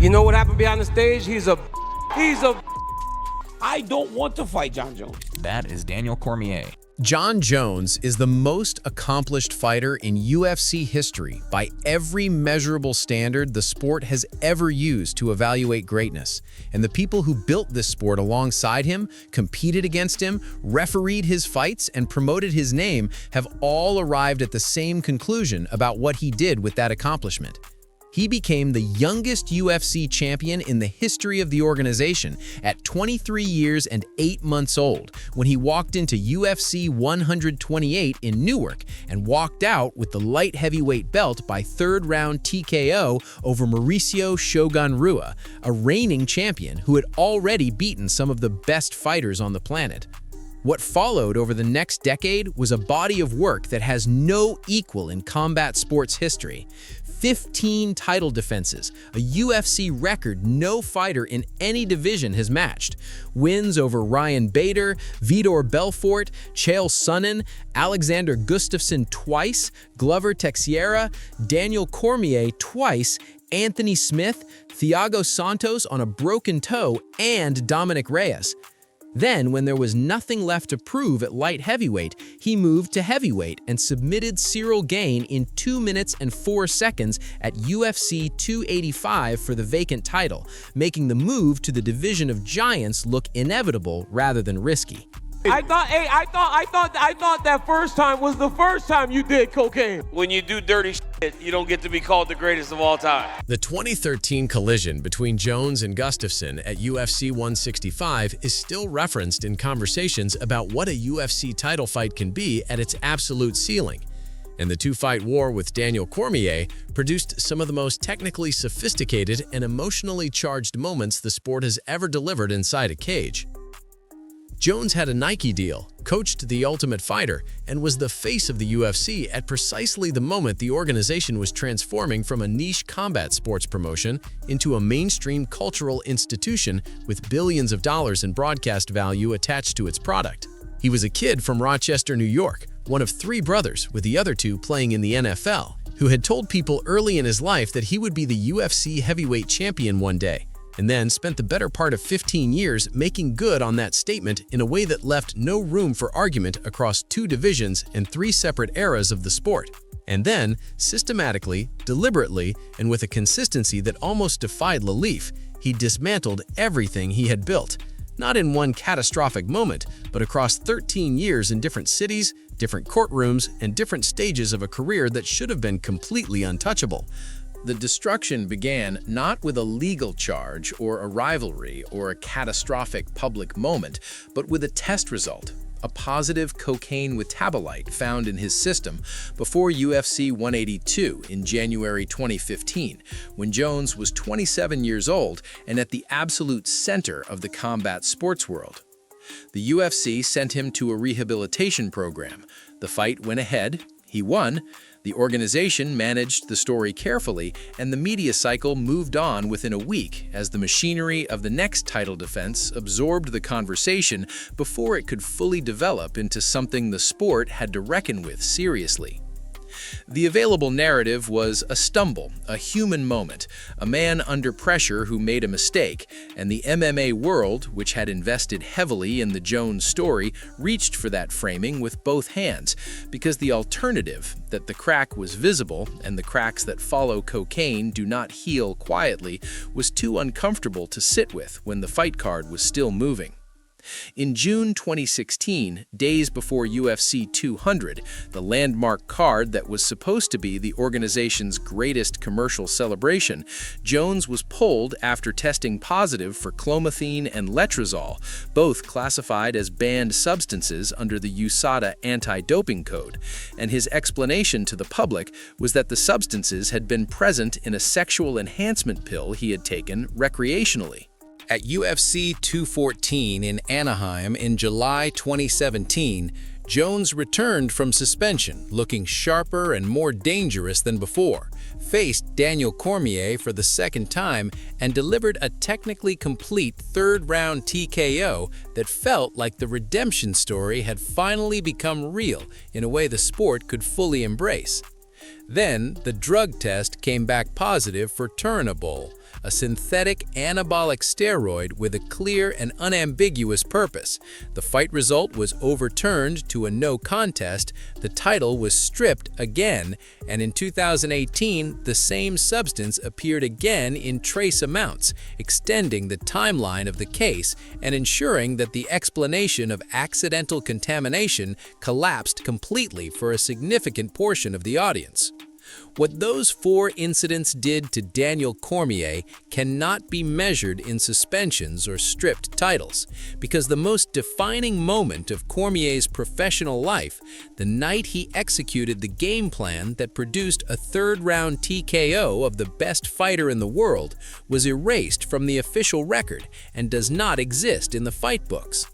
You know what happened behind the stage? He's a I don't want to fight John Jones. That is Daniel Cormier. John Jones is the most accomplished fighter in UFC history by every measurable standard the sport has ever used to evaluate greatness. And the people who built this sport alongside him, competed against him, refereed his fights, and promoted his name have all arrived at the same conclusion about what he did with that accomplishment. He became the youngest UFC champion in the history of the organization at 23 years and 8 months old when he walked into UFC 128 in Newark and walked out with the light heavyweight belt by third-round TKO over Mauricio Shogun Rua, a reigning champion who had already beaten some of the best fighters on the planet. What followed over the next decade was a body of work that has no equal in combat sports history. 15 title defenses, a UFC record no fighter in any division has matched. Wins over Ryan Bader, Vitor Belfort, Chael Sonnen, Alexander Gustafsson twice, Glover Teixeira, Daniel Cormier twice, Anthony Smith, Thiago Santos on a broken toe, and Dominic Reyes. Then, when there was nothing left to prove at light heavyweight, he moved to heavyweight and submitted Cyril Gane in 2 minutes and 4 seconds at UFC 285 for the vacant title, making the move to the division of giants look inevitable rather than risky. I thought that first time was the first time you did cocaine. When you do dirty shit, you don't get to be called the greatest of all time. The 2013 collision between Jones and Gustafsson at UFC 165 is still referenced in conversations about what a UFC title fight can be at its absolute ceiling. And the two-fight war with Daniel Cormier produced some of the most technically sophisticated and emotionally charged moments the sport has ever delivered inside a cage. Jones had a Nike deal, coached The Ultimate Fighter, and was the face of the UFC at precisely the moment the organization was transforming from a niche combat sports promotion into a mainstream cultural institution with billions of dollars in broadcast value attached to its product. He was a kid from Rochester, New York, one of 3 brothers, with the other 2 playing in the NFL, who had told people early in his life that he would be the UFC heavyweight champion one day, and then spent the better part of 15 years making good on that statement in a way that left no room for argument across 2 divisions and 3 separate eras of the sport. And then, systematically, deliberately, and with a consistency that almost defied belief, he dismantled everything he had built, not in one catastrophic moment, but across 13 years in different cities, different courtrooms, and different stages of a career that should have been completely untouchable. The destruction began not with a legal charge or a rivalry or a catastrophic public moment, but with a test result, a positive cocaine metabolite found in his system before UFC 182 in January 2015, when Jones was 27 years old and at the absolute center of the combat sports world. The UFC sent him to a rehabilitation program. The fight went ahead. He won. The organization managed the story carefully, and the media cycle moved on within a week as the machinery of the next title defense absorbed the conversation before it could fully develop into something the sport had to reckon with seriously. The available narrative was a stumble, a human moment, a man under pressure who made a mistake, and the MMA world, which had invested heavily in the Jones story, reached for that framing with both hands, because the alternative, that the crack was visible and the cracks that follow cocaine do not heal quietly, was too uncomfortable to sit with when the fight card was still moving. In June 2016, days before UFC 200, the landmark card that was supposed to be the organization's greatest commercial celebration, Jones was pulled after testing positive for clomiphene and letrozole, both classified as banned substances under the USADA anti-doping code, and his explanation to the public was that the substances had been present in a sexual enhancement pill he had taken recreationally. At UFC 214 in Anaheim in July 2017, Jones returned from suspension, looking sharper and more dangerous than before, faced Daniel Cormier for the second time, and delivered a technically complete third-round TKO that felt like the redemption story had finally become real in a way the sport could fully embrace. Then, the drug test came back positive for Turinabol, a synthetic anabolic steroid with a clear and unambiguous purpose. The fight result was overturned to a no contest, the title was stripped again, and in 2018, the same substance appeared again in trace amounts, extending the timeline of the case and ensuring that the explanation of accidental contamination collapsed completely for a significant portion of the audience. What those 4 incidents did to Daniel Cormier cannot be measured in suspensions or stripped titles, because the most defining moment of Cormier's professional life, the night he executed the game plan that produced a third-round TKO of the best fighter in the world, was erased from the official record and does not exist in the fight books.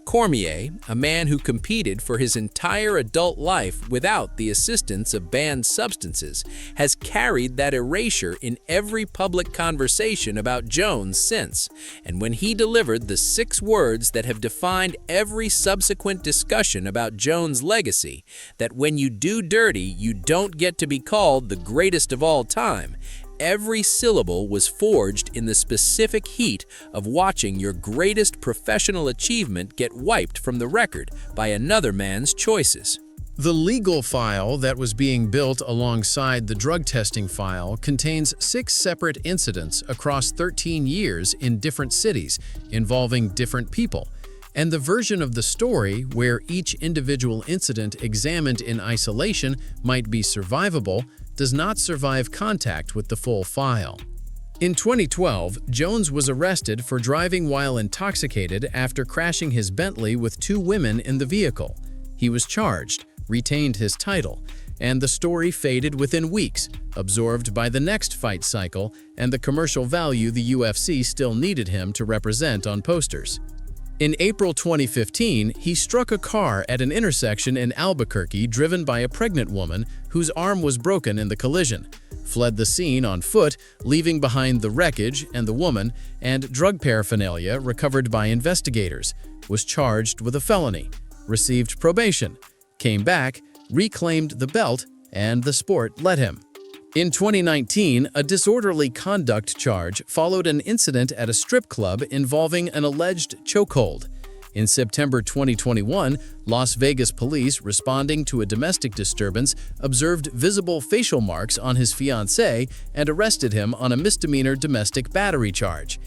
Cormier, a man who competed for his entire adult life without the assistance of banned substances, has carried that erasure in every public conversation about Jones since, and when he delivered the 6 words that have defined every subsequent discussion about Jones' legacy, that when you do dirty, you don't get to be called the greatest of all time, every syllable was forged in the specific heat of watching your greatest professional achievement get wiped from the record by another man's choices. The legal file that was being built alongside the drug testing file contains 6 separate incidents across 13 years in different cities involving different people. And the version of the story where each individual incident examined in isolation might be survivable does not survive contact with the full file. In 2012, Jones was arrested for driving while intoxicated after crashing his Bentley with 2 women in the vehicle. He was charged, retained his title, and the story faded within weeks, absorbed by the next fight cycle and the commercial value the UFC still needed him to represent on posters. In April 2015, he struck a car at an intersection in Albuquerque driven by a pregnant woman whose arm was broken in the collision, fled the scene on foot, leaving behind the wreckage and the woman, and drug paraphernalia recovered by investigators, was charged with a felony, received probation, came back, reclaimed the belt, and the sport let him. In 2019, a disorderly conduct charge followed an incident at a strip club involving an alleged chokehold. In September 2021, Las Vegas police, responding to a domestic disturbance, observed visible facial marks on his fiancée and arrested him on a misdemeanor domestic battery charge.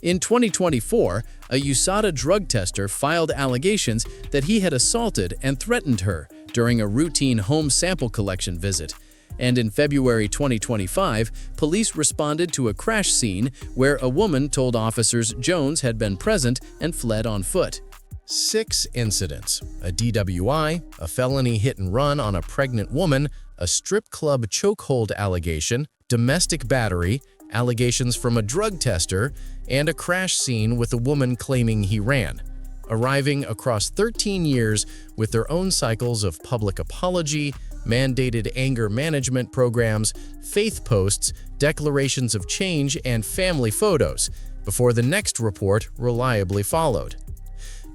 In 2024, a USADA drug tester filed allegations that he had assaulted and threatened her during a routine home sample collection visit. And in February 2025, police responded to a crash scene where a woman told officers Jones had been present and fled on foot. 6 incidents: a DWI, a felony hit and run on a pregnant woman, a strip club chokehold allegation, domestic battery, allegations from a drug tester, and a crash scene with a woman claiming he ran, arriving across 13 years with their own cycles of public apology, mandated anger management programs, faith posts, declarations of change, and family photos, before the next report reliably followed.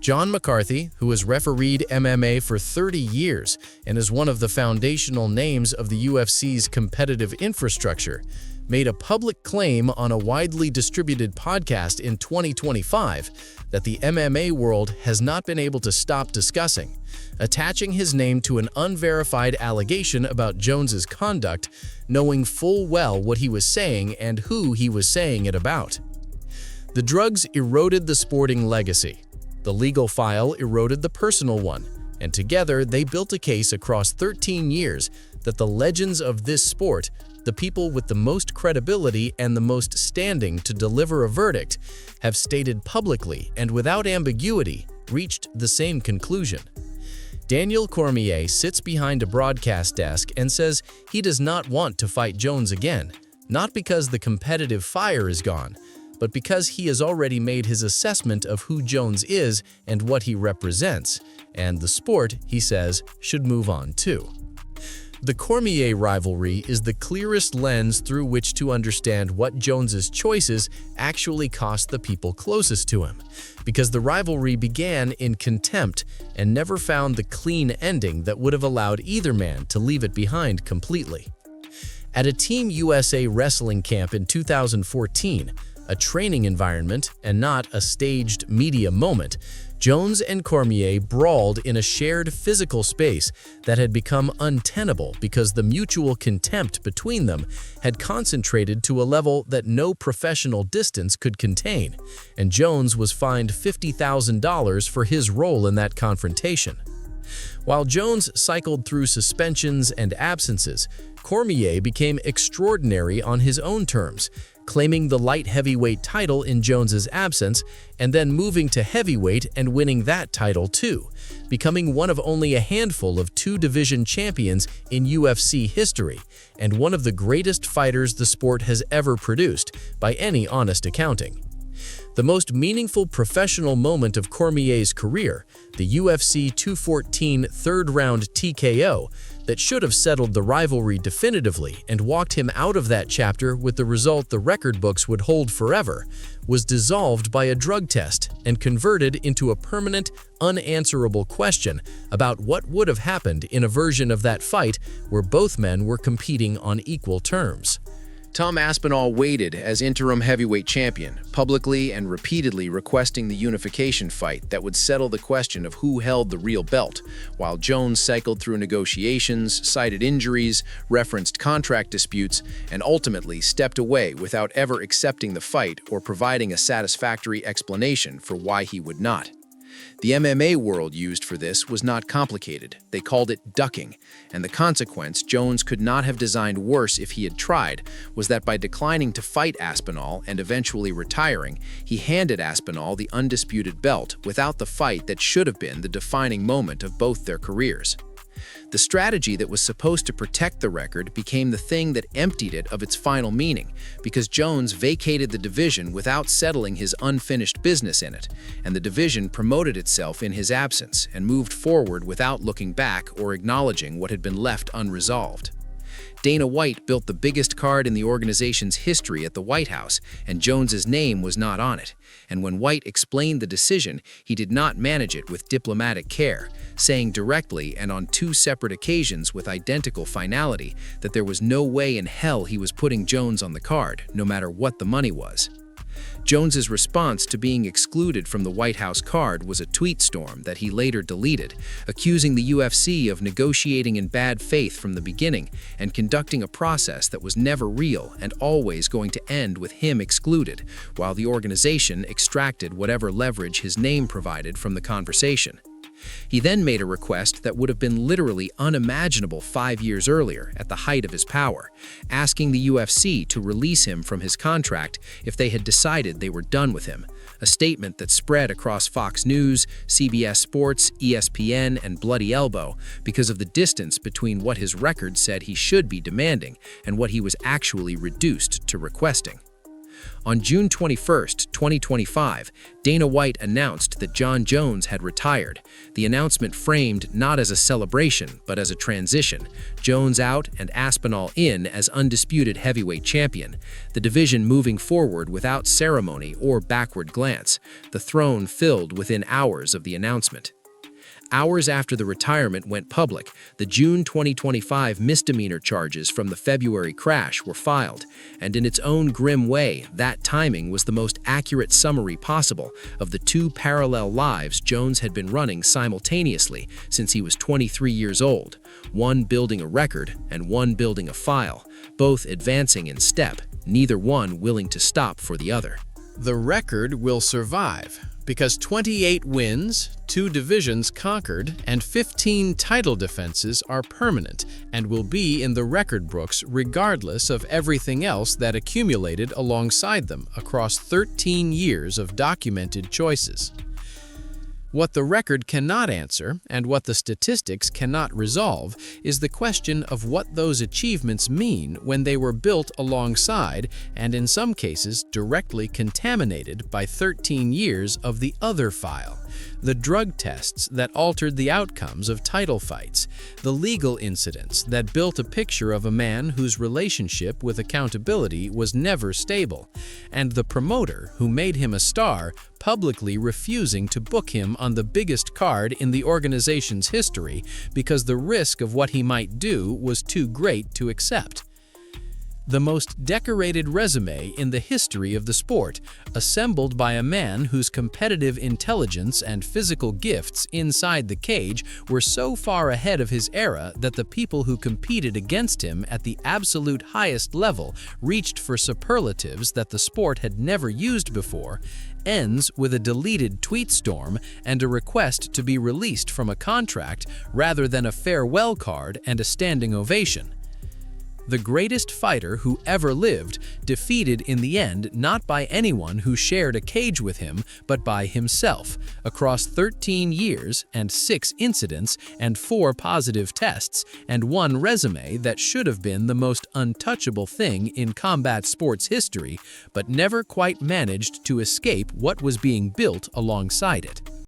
John McCarthy, who has refereed MMA for 30 years and is one of the foundational names of the UFC's competitive infrastructure, made a public claim on a widely distributed podcast in 2025 that the MMA world has not been able to stop discussing, attaching his name to an unverified allegation about Jones's conduct, knowing full well what he was saying and who he was saying it about. The drugs eroded the sporting legacy. The legal file eroded the personal one, and together they built a case across 13 years that the legends of this sport, the people with the most credibility and the most standing to deliver a verdict, have stated publicly and without ambiguity reached the same conclusion. Daniel Cormier sits behind a broadcast desk and says he does not want to fight Jones again, not because the competitive fire is gone, but because he has already made his assessment of who Jones is and what he represents, and the sport, he says, should move on too. The Cormier rivalry is the clearest lens through which to understand what Jones's choices actually cost the people closest to him, because the rivalry began in contempt and never found the clean ending that would have allowed either man to leave it behind completely. At a Team USA wrestling camp in 2014, a training environment and not a staged media moment, Jones and Cormier brawled in a shared physical space that had become untenable because the mutual contempt between them had concentrated to a level that no professional distance could contain, and Jones was fined $50,000 for his role in that confrontation. While Jones cycled through suspensions and absences, Cormier became extraordinary on his own terms, claiming the light heavyweight title in Jones's absence and then moving to heavyweight and winning that title too, becoming one of only a handful of two-division champions in UFC history and one of the greatest fighters the sport has ever produced by any honest accounting. The most meaningful professional moment of Cormier's career, the UFC 214 third-round TKO, that should have settled the rivalry definitively and walked him out of that chapter with the result the record books would hold forever, was dissolved by a drug test and converted into a permanent, unanswerable question about what would have happened in a version of that fight where both men were competing on equal terms. Tom Aspinall waited as interim heavyweight champion, publicly and repeatedly requesting the unification fight that would settle the question of who held the real belt, while Jones cycled through negotiations, cited injuries, referenced contract disputes, and ultimately stepped away without ever accepting the fight or providing a satisfactory explanation for why he would not. The MMA world used for this was not complicated. They called it ducking, and the consequence Jones could not have designed worse if he had tried was that by declining to fight Aspinall and eventually retiring, he handed Aspinall the undisputed belt without the fight that should have been the defining moment of both their careers. The strategy that was supposed to protect the record became the thing that emptied it of its final meaning, because Jones vacated the division without settling his unfinished business in it, and the division promoted itself in his absence and moved forward without looking back or acknowledging what had been left unresolved. Dana White built the biggest card in the organization's history at the White House, and Jones's name was not on it. And when White explained the decision, he did not manage it with diplomatic care, saying directly and on two separate occasions with identical finality that there was no way in hell he was putting Jones on the card, no matter what the money was. Jones's response to being excluded from the White House card was a tweet storm that he later deleted, accusing the UFC of negotiating in bad faith from the beginning and conducting a process that was never real and always going to end with him excluded, while the organization extracted whatever leverage his name provided from the conversation. He then made a request that would have been literally unimaginable 5 years earlier at the height of his power, asking the UFC to release him from his contract if they had decided they were done with him, a statement that spread across Fox News, CBS Sports, ESPN, and Bloody Elbow because of the distance between what his record said he should be demanding and what he was actually reduced to requesting. On June 21, 2025, Dana White announced that Jon Jones had retired, the announcement framed not as a celebration but as a transition, Jones out and Aspinall in as undisputed heavyweight champion, the division moving forward without ceremony or backward glance, the throne filled within hours of the announcement. Hours after the retirement went public, the June 2025 misdemeanor charges from the February crash were filed, and in its own grim way, that timing was the most accurate summary possible of the two parallel lives Jones had been running simultaneously since he was 23 years old, one building a record and one building a file, both advancing in step, neither one willing to stop for the other. The record will survive because 28 wins, 2 divisions conquered, and 15 title defenses are permanent and will be in the record books regardless of everything else that accumulated alongside them across 13 years of documented choices. What the record cannot answer, and what the statistics cannot resolve, is the question of what those achievements mean when they were built alongside, and in some cases directly contaminated by 13 years of the other file. The drug tests that altered the outcomes of title fights, the legal incidents that built a picture of a man whose relationship with accountability was never stable, and the promoter who made him a star publicly refusing to book him on the biggest card in the organization's history because the risk of what he might do was too great to accept. The most decorated resume in the history of the sport, assembled by a man whose competitive intelligence and physical gifts inside the cage were so far ahead of his era that the people who competed against him at the absolute highest level reached for superlatives that the sport had never used before, ends with a deleted tweet storm and a request to be released from a contract rather than a farewell card and a standing ovation. The greatest fighter who ever lived, defeated in the end not by anyone who shared a cage with him, but by himself, across 13 years and 6 incidents and 4 positive tests and 1 resume that should have been the most untouchable thing in combat sports history, but never quite managed to escape what was being built alongside it.